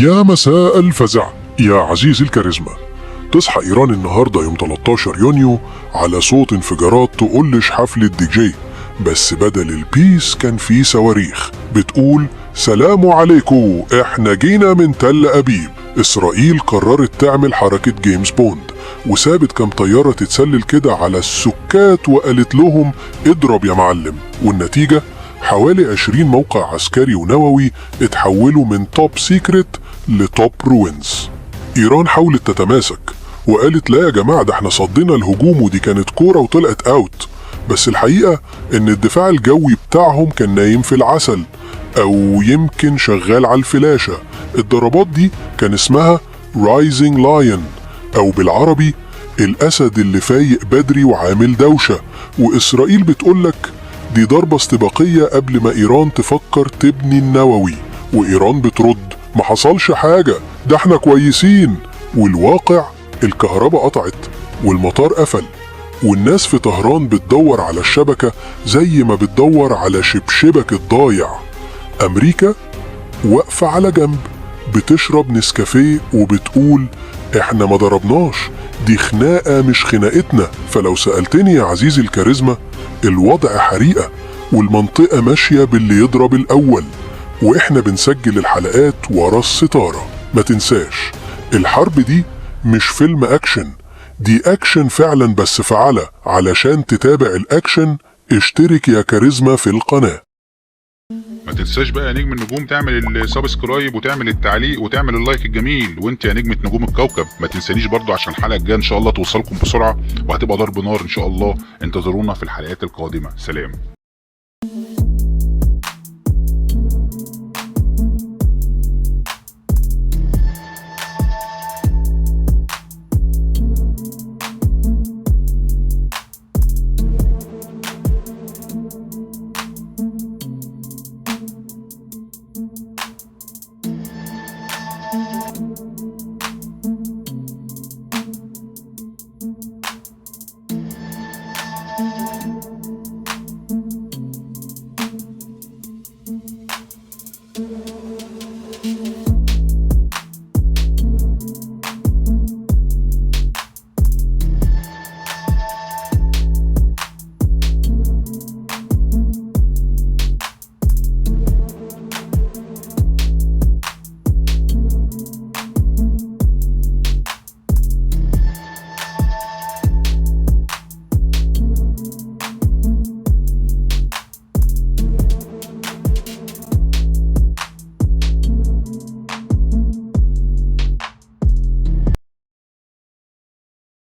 يا مساء الفزع يا عزيزي الكاريزما. تصحى إيران النهاردة يوم 13 يونيو على صوت انفجارات تقولش حفلة دي جي، بس بدل البيس كان في صواريخ بتقول سلام عليكم احنا جينا من تل أبيب. إسرائيل قررت تعمل حركة جيمس بوند وسابت كام طيارة تتسلل كده على السكات وقالت لهم اضرب يا معلم، والنتيجة حوالي 20 موقع عسكري ونووي اتحولوا من توب سيكريت لتوب روينز. إيران حاولت تتماسك وقالت لا يا جماعة ده احنا صدينا الهجوم ودي كانت كورة وطلعت اوت، بس الحقيقة ان الدفاع الجوي بتاعهم كان نايم في العسل او يمكن شغال على الفلاشة. الضربات دي كان اسمها رايزنج لاين او بالعربي الاسد اللي فايق بدري وعامل دوشة، واسرائيل بتقولك دي ضربة استباقية قبل ما ايران تفكر تبني النووي، وايران بترد ما حصلش حاجة ده احنا كويسين. والواقع الكهرباء قطعت والمطار قفل والناس في طهران بتدور على الشبكة زي ما بتدور على شبشبك الضايع. امريكا واقفة على جنب بتشرب نسكافيه وبتقول احنا ما ضربناش، دي خناقة مش خناقتنا. فلو سألتني يا عزيزي الكاريزما الوضع حريقة والمنطقة ماشية باللي يضرب الأول، وإحنا بنسجل الحلقات ورا الستارة. ما تنساش الحرب دي مش فيلم أكشن، دي أكشن فعلا بس فعالة. علشان تتابع الأكشن اشترك يا كاريزما في القناة. ما تنساش بقى يا نجم النجوم تعمل السبسكرايب وتعمل التعليق وتعمل اللايك الجميل، وانت يا نجمة نجوم الكوكب ما تنسانيش برضو عشان الحلقة الجاية ان شاء الله توصلكم بسرعة وهتبقى ضرب نار ان شاء الله. انتظرونا في الحلقات القادمة. سلام.